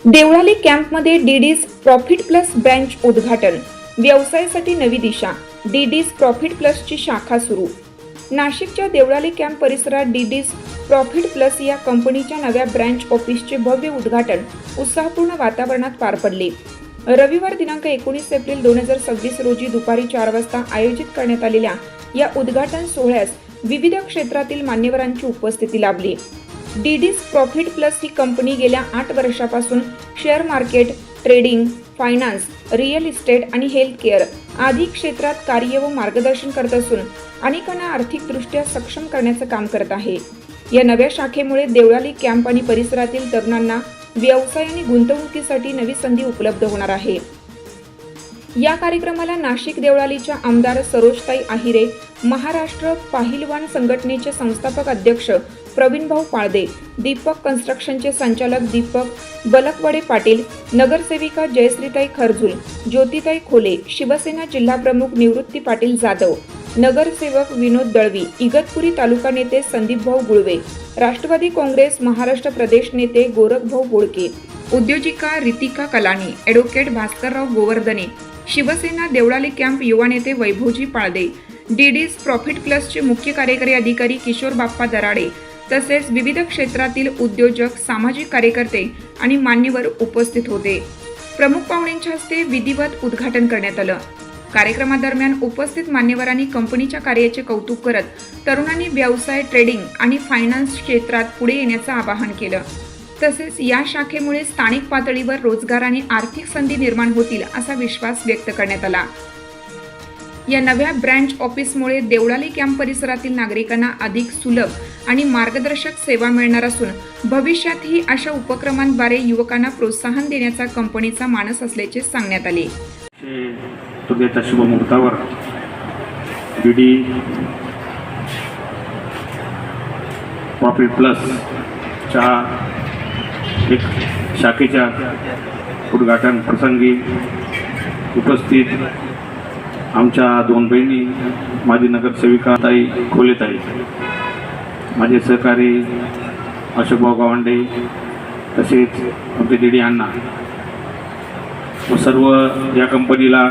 देवळाली कॅम्पमध्ये DDs profit plus branch उद्घाटन. व्यवसायासाठी नवी दिशा. डीडीज प्रॉफिट प्लसची शाखा सुरू. नाशिकच्या देवळाली कॅम्प परिसरात डीडीज प्रॉफिट प्लस या कंपनीच्या नव्या ब्रँच ऑफिसचे भव्य उद्घाटन उत्साहपूर्ण वातावरणात पार पडले. रविवार दिनांक 19 एप्रिल 2026 रोजी दुपारी 4 वाजता आयोजित करण्यात आलेल्या या उद्घाटन सोहळ्यास विविध क्षेत्रातील मान्यवरांची उपस्थिती लाभली. डीडीज प्रॉफिट प्लस ही कंपनी गेल्या 8 वर्षापासून share market, trading, finance, real estate आणि हेल्थ केअर आदी क्षेत्रात कार्य व मार्गदर्शन करत असून अनेकांना आर्थिकदृष्ट्या सक्षम करण्याचं काम करत आहे. या नव्या शाखेमुळे देवळाली कॅम्प आणि परिसरातील तरुणांना व्यवसाय आणि गुंतवणुकीसाठी नवी संधी उपलब्ध होणार आहे. या कार्यक्रमाला नाशिक देवळालीच्या आमदार सरोजताई आहिरे, महाराष्ट्र पहिलवान संघटनेचे संस्थापक अध्यक्ष प्रवीणभाऊ पाळदे, दीपक कन्स्ट्रक्शनचे संचालक दीपक बलकवडे पाटील, नगरसेविका जयश्रीताई खरजुल, ज्योतिताई खोले, शिवसेना जिल्हाप्रमुख निवृत्ती पाटील जाधव, नगरसेवक विनोद दळवी, इगतपुरी तालुका नेते संदीपभाऊ गुळवे, राष्ट्रवादी काँग्रेस महाराष्ट्र प्रदेश नेते गोरखभाऊ बोळके, उद्योजिका रितिका कलानी, ॲडव्होकेट भास्करराव गोवर्धने, शिवसेना देवळाली कॅम्प युवा नेते वैभवजी पाळदे, डीडीज प्रॉफिट प्लसचे मुख्य कार्यकारी अधिकारी किशोर बाप्पा दराडे तसेच विविध क्षेत्रातील उद्योजक, सामाजिक कार्यकर्ते आणि मान्यवर उपस्थित होते. प्रमुख पाहुण्यांच्या हस्ते विधिवत उद्घाटन करण्यात आलं. कार्यक्रमादरम्यान उपस्थित मान्यवरांनी कंपनीच्या कार्याचे कौतुक करत तरुणांनी व्यवसाय, ट्रेडिंग आणि फायनान्स क्षेत्रात पुढे येण्याचं आवाहन केलं. तसेच या शाखेमुळे स्थानिक पातळीवर रोजगार आणि आर्थिक संधी निर्माण होतील असा विश्वास व्यक्त करण्यात आला. या नव्या ब्रँच ऑफिसमुळे देवळाली कॅम्प परिसरातील नागरिकांना अधिक सुलभ आणि मार्गदर्शक सेवा मिळणार असून भविष्यातही अशा उपक्रमांद्वारे युवकांना प्रोत्साहन देण्याचा कंपनीचा मानस असल्याचे सांगण्यात आले. तुझ्या शुभमुहूर्तावर डीडी प्रॉफिट प्लसच्या एक शाखेच्या उद्घाटन प्रसंगी उपस्थित आमच्या 2 बहिणी, माझी नगरसेविका ताई खोलेताई, माझे सहकारी अशोकभाऊ गावंडे, तसेच आमचे डीडी अण्णा व सर्व या कंपनीला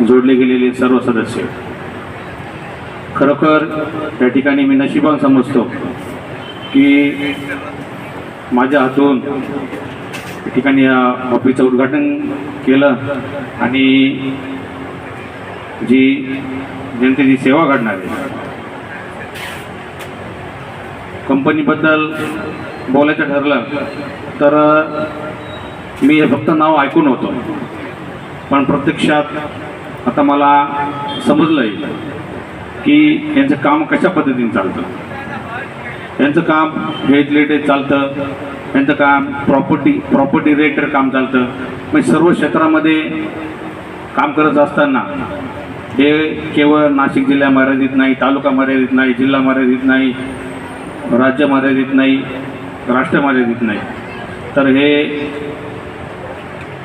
जोडले गेलेले सर्व सदस्य, खरोखर या ठिकाणी मी नशिबान समजतो की माझ्या हातून या ठिकाणी या ऑफिसचं उद्घाटन केलं आणि जी जनतेची सेवा घडणार आहे. कंपनीबद्दल बोलायचं ठरलं तर मी हे फक्त नाव ऐकून होतो, पण प्रत्यक्षात आता मला समजलंय की यांचं काम कशा पद्धतीने चालतं. यांचं काम हेल्थ रिलेटेड चालतं, यांचं काम प्रॉपर्टी रिलेटेड काम चालतं. म्हणजे सर्व क्षेत्रामध्ये काम करत असताना हे केवळ नाशिक जिल्हा मर्यादित नाही, तालुका मर्यादित नाही, जिल्हा मर्यादित नाही, राज्य मर्यादित नाही, राष्ट्र मर्यादित नाही, तर हे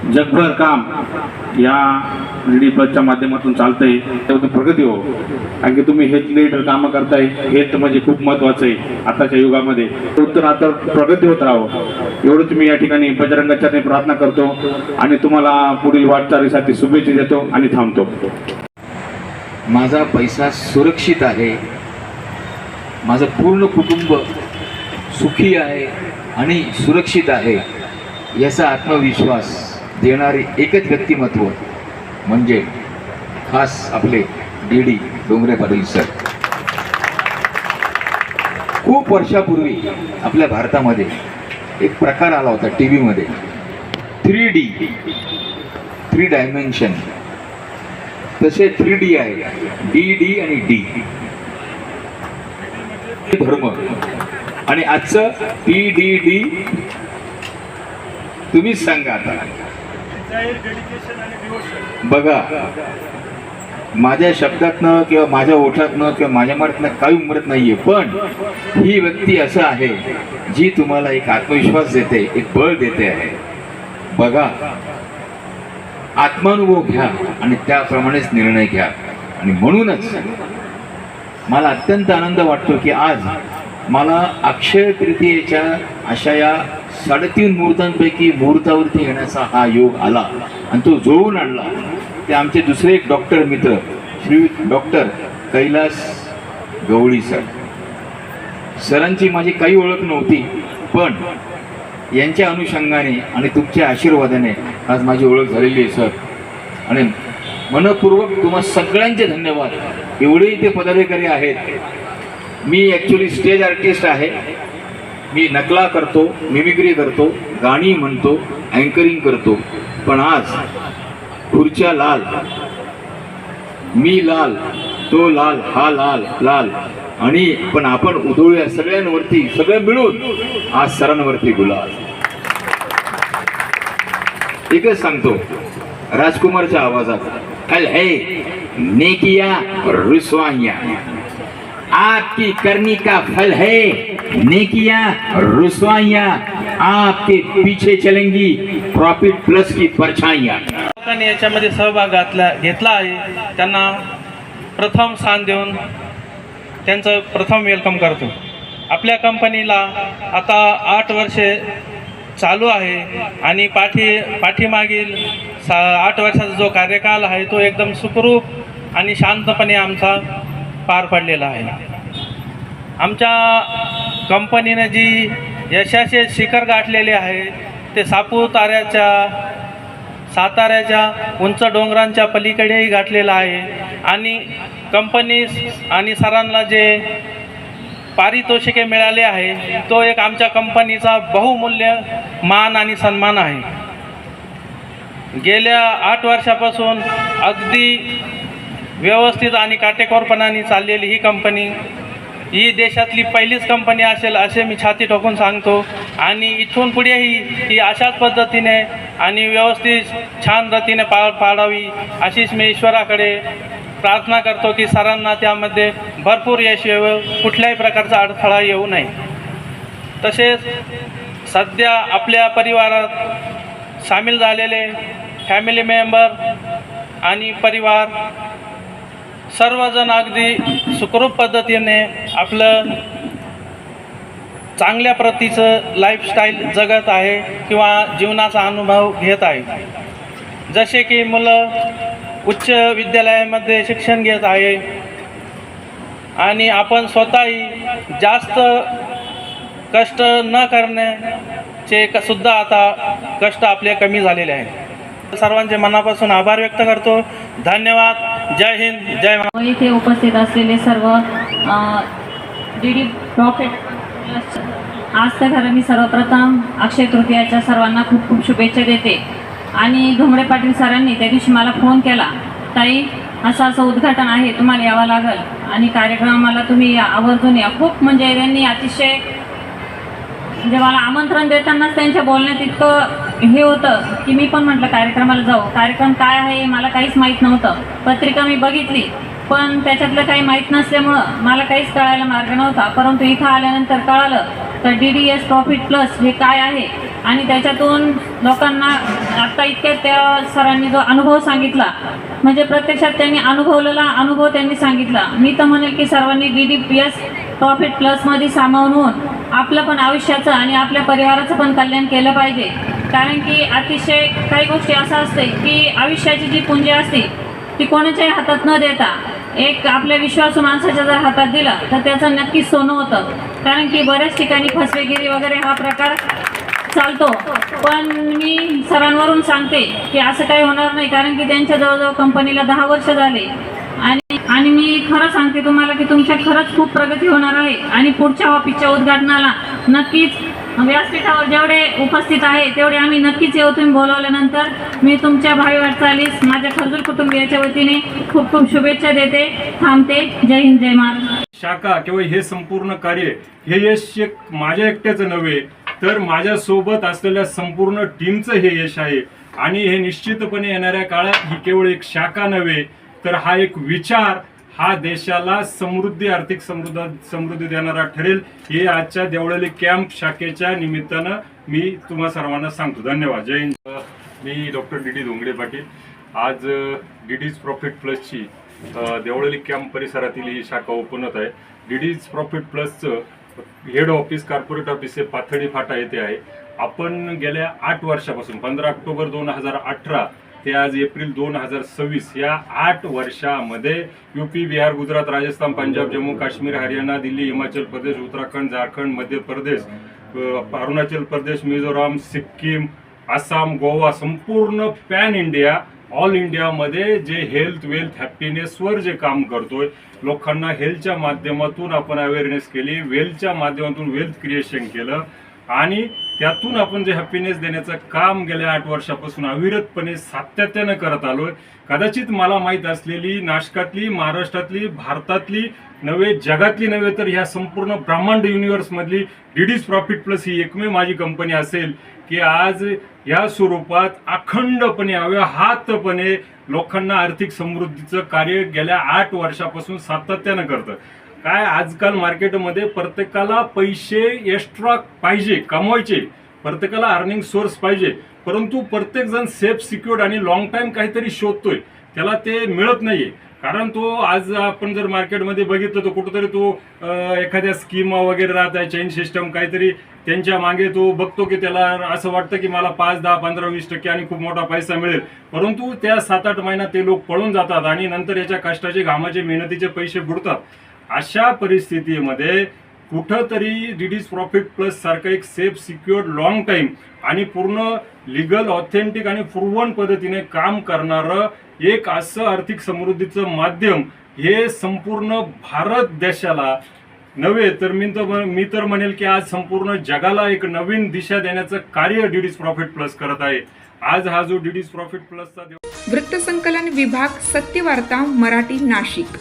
जगभर काम या डीडी प्लसच्या माध्यमातून चालतंय. तेवढी प्रगती हो, कारण की तुम्ही हेल्थ रिलेटेड कामं करताय, हेल्थ म्हणजे खूप महत्त्वाचं आहे आताच्या युगामध्ये. उत्तर आता प्रगती होत राहो एवढंच मी या ठिकाणी बजरंगाच्या प्रार्थना करतो आणि तुम्हाला पुढील वाटचालीसाठी शुभेच्छा देतो आणि थांबतो. माझा पैसा सुरक्षित आहे, माझं पूर्ण कुटुंब सुखी आहे आणि सुरक्षित आहे याचा आत्मविश्वास देणारे एकच व्यक्तिमत्व म्हणजे खास आपले डीडी डोंगरे पाटील सर. खूप वर्षापूर्वी आपल्या भारतामध्ये एक प्रकार आला होता टीव्हीमध्ये, 3D 3 डायमेन्शन. तसे 3D आहे, डी आणि डी धर्म, आणि आजचं PDD तुम्हीच सांगा. आता बघा, माझ्या शब्दातनं किंवा माझ्या ओठातनं किंवा माझ्या मनातनं काही उमरत नाहीये, पण ही व्यक्ती असं आहे जी तुम्हाला एक आत्मविश्वास देते, एक बळ देते आहे. बघा, आत्मानुभव घ्या आणि त्याप्रमाणेच निर्णय घ्या. आणि म्हणूनच मला अत्यंत आनंद वाटतो की आज मला अक्षय तृतीयेच्या अशा या 3.5 मुहूर्तांपैकी मुहूर्तावरती येण्याचा हा योग आला आणि तो जुळवून आणला. ते आमचे दुसरे एक डॉक्टर मित्र श्री डॉक्टर कैलास गवळी सरांची माझी काही ओळख नव्हती, पण यांच्या अनुषंगाने आणि तुमच्या आशीर्वादाने आज माझी ओळख झालेली आहे सर. आणि मनपूर्वक तुम्हा सगळ्यांचे धन्यवाद. एवढे इथे पदाधिकारी आहेत. मी ॲक्च्युली स्टेज आर्टिस्ट आहे. मी नकला करतो, मिमिक्री करतो, गाणी म्हणतो, अँकरिंग करतो. पण आज खुर्च्या लाल, मी लाल, तो लाल, हा लाल लाल, आणि पण आपण उधळूया सगळ्यांवरती, सगळं मिळून आज सरांवरती गुलाल. एकच सांगतो राजकुमारच्या आवाजात, फल है नेकिया रुसवाइया, आपकी करनी का फल है नेकिया रुसवाइया, आपके पीछे चलेंगी प्रॉफिट प्लस की परछाइयाँ. लोकांनी याच्यामध्ये सहभाग घेतला आहे त्यांना प्रथम स्थान देऊन त्यांचं प्रथम वेलकम करतो. आपल्या कंपनीला आता 8 वर्षे चालू आहे आणि पाठीमागील 8 वर्षाचा जो कार्यकाल आहे तो एकदम सुखरूप आणि शांतपणे आमचा पार पडलेला आहे. आमच्या कंपनीने जी यशाचे शिखर गाठलेले आहे ते साताऱ्याच्या उंच डोंगरांच्या पलीकडेही गाठलेलं आहे. आणि कंपनी आणि सरांना जे पारितोषिके मिळाले आहे तो एक आमच्या कंपनीचा बहुमूल्य मान आणि सन्मान आहे. गेल्या 8 वर्षापासून अगदी व्यवस्थित आणि काटेकोरपणाने चाललेली ही कंपनी ही देशातली पहिलीच कंपनी असेल असे मी छाती ठोकून सांगतो. आणि इथून पुढेही ही अशाच पद्धतीने आणि व्यवस्थित छान रीतीने पाडावी अशीच मी ईश्वराकडे प्रार्थना करतो की सरांना त्यामध्ये भरपूर यश येवं, कुठल्याही प्रकारचा अडथळा येऊ नये. तसेच सध्या आपल्या परिवारात सामील झालेले फॅमिली मेंबर आणि परिवार सर्वजण अगदी सुखरूप पद्धतीने आपलं चांगल्या प्रतीचं लाईफस्टाईल जगत आहे किंवा जीवनाचा अनुभव घेत आहे. जसे की मुलं उच्च विद्यालयामध्ये शिक्षण घेत आहे आणि आपण स्वतःही जास्त कष्ट न करण्याचे सुद्धा आता कष्ट आपले कमी झालेले आहेत. सर्वांचे मनापासून आभार व्यक्त करतो. धन्यवाद. जय हिंद, जय महाराष्ट्र. इथे उपस्थित असलेले सर्व DD प्रॉफिट आज तर खरं मी सर्वप्रथम अक्षय तृतीयाच्या सर्वांना खूप खूप शुभेच्छा देते. आणि धुमडे पाटील सरांनी त्या दिवशी मला फोन केला, ताई असं उद्घाटन आहे, तुम्हाला यावं लागेल आणि कार्यक्रमाला तुम्ही आवर्जून या. खूप म्हणजे त्यांनी अतिशय म्हणजे मला आमंत्रण देतानाच त्यांच्या बोलण्यात इतकं हे होतं की मी पण म्हटलं कार्यक्रमाला जाऊ. कार्यक्रम काय आहे मला काहीच माहीत नव्हतं. पत्रिका मी बघितली पण त्याच्यातलं काही माहीत नसल्यामुळं मला काहीच कळायला मार्ग नव्हता. परंतु इथं आल्यानंतर कळालं तर DDS प्रॉफिट प्लस हे काय आहे आणि त्याच्यातून लोकांना आत्ता इतक्यात त्या सरांनी जो अनुभव सांगितला म्हणजे प्रत्यक्षात त्यांनी अनुभवलेला अनुभव त्यांनी सांगितला. मी तर म्हणेल की सर्वांनी DDS प्रॉफिट प्लसमध्ये सामावून होऊन आपलं पण आयुष्याचं आणि आपल्या परिवाराचं पण कल्याण केलं पाहिजे. कारण की अतिशय काही गोष्टी असं असते की आयुष्याची जी पुंजी असते ती कोणाच्याही हातात न देता एक आपल्या विश्वासू माणसाच्या जर हातात दिला तर त्याचं नक्कीच सोनं होतं. कारण की बऱ्याच ठिकाणी फसवेगिरी वगैरे हा प्रकार चालतो. पण मी सरांवरून सांगते की असं काही होणार नाही. कारण की त्यांच्या जवळजवळ कंपनीला 10 वर्ष झाले आणि मी खरं सांगते तुम्हाला की तुमच्या खरंच खूप प्रगती होणार आहे. आणि पुढच्या ऑफिसच्या उद्घाटनाला नक्कीच व्यासपीठावर जेवढे उपस्थित आहे तेवढे आम्ही नक्कीच येऊ. तुम्ही बोलावल्यानंतर मी तुमच्या भावी वाटचालीस माझ्या खरजूर कुटुंबियाच्या वतीने खूप खूप शुभेच्छा देते. थांबते. जय हिंद, जय महाराष्ट्र. शाखा किंवा हे संपूर्ण कार्य हे यश माझ्या एकट्याचं नव्हे तर माझ्यासोबत असलेल्या संपूर्ण टीमचं हे यश आहे. आणि हे निश्चितपणे येणाऱ्या काळात ही केवळ एक शाखा नव्हे तर हा एक विचार हा देशाला समृद्धी, आर्थिक समृद्धी देणारा ठरेल. हे आजच्या देवळाली कॅम्प शाखेच्या निमित्तानं मी तुम्हा सर्वांना सांगतो. धन्यवाद. जय हिंद. मी डॉक्टर DD धोंगडे पाटील. आज DD's प्रॉफिट प्लसची देवळाली कॅम्प परिसरातील ही शाखा ओपन होत आहे. DD's प्रॉफिट प्लसचं हेड ऑफिस कॉर्पोरेट ऑफिस हे पाथडी फाटा येथे आहे. आपण गेल्या 8 वर्षापासून 15 ऑक्टोबर 2018 ते आज एप्रिल 2026 या 8 वर्षामध्ये यूपी, बिहार, गुजरात, राजस्थान, पंजाब, जम्मू काश्मीर, हरियाणा, दिल्ली, हिमाचल प्रदेश, उत्तराखंड, झारखंड, मध्य प्रदेश, अरुणाचल प्रदेश, मिझोराम, सिक्कीम, आसाम, गोवा, संपूर्ण पॅन इंडिया, ऑल इंडियामध्ये जे हेल्थ, वेल्थ, हॅपीनेसवर जे काम करतोय, लोकांना हेल्थच्या माध्यमातून आपण अवेअरनेस केली, वेल्थच्या माध्यमातून वेल्थ क्रिएशन केलं आणि त्यातून आपण जे हॅपीनेस देण्याचं काम गेल्या 8 वर्षापासून अविरतपणे सातत्यानं करत आलोय. कदाचित मला माहीत असलेली नाशकातली, महाराष्ट्रातली, भारतातली नव्हे, जगातली नव्हे, तर ह्या संपूर्ण ब्रह्मांड युनिव्हर्समधली डीडीज प्रॉफिट प्लस ही एकमेव माझी कंपनी असेल की आज या स्वरूपात अखंडपणे अव्याहतपणे लोकांना आर्थिक समृद्धीचं कार्य गेल्या 8 वर्षापासून सातत्यानं करतं. काय आजकाल मार्केटमध्ये प्रत्येकाला पैसे एक्स्ट्रा पाहिजे, कमवायचे, प्रत्येकाला अर्निंग सोर्स पाहिजे, परंतु प्रत्येकजण सेफ, सिक्युअर्ड आणि लॉंग टाईम काहीतरी शोधतोय, त्याला ते मिळत नाहीये. कारण तो आज आपण जर मार्केटमध्ये बघितलं तर कुठंतरी तो एखाद्या स्कीम वगैरे राहत आहे, चेन सिस्टम काहीतरी त्यांच्या मागे तो बघतो की त्याला असं वाटतं की मला 5, 10, 15, 20% आणि खूप मोठा पैसा मिळेल, परंतु त्या 7-8 महिन्यात ते लोक पळून जातात आणि नंतर याच्या कष्टाचे, घामाचे, मेहनतीचे पैसे बुडतात. अशा परिस्थितीमध्ये कुठंतरी डीडीज प्रॉफिट प्लस सारखं एक सेफ, सिक्युअर्ड, लॉंग टाईम आणि पूर्ण लिगल, ऑथेंटिक आणि प्रूव्हन पद्धतीने काम करणारं एक असं आर्थिक समृद्धीचं माध्यम हे संपूर्ण भारत देशाला नव्हे तर मी तर म्हणेल की आज संपूर्ण जगाला एक नवीन दिशा देण्याचं कार्य डीडीज प्रॉफिट प्लस करत आहे. आज हा जो डीडीज प्रॉफिट प्लसचा वृत्तसंकलन विभाग, सत्यवार्ता मराठी, नाशिक.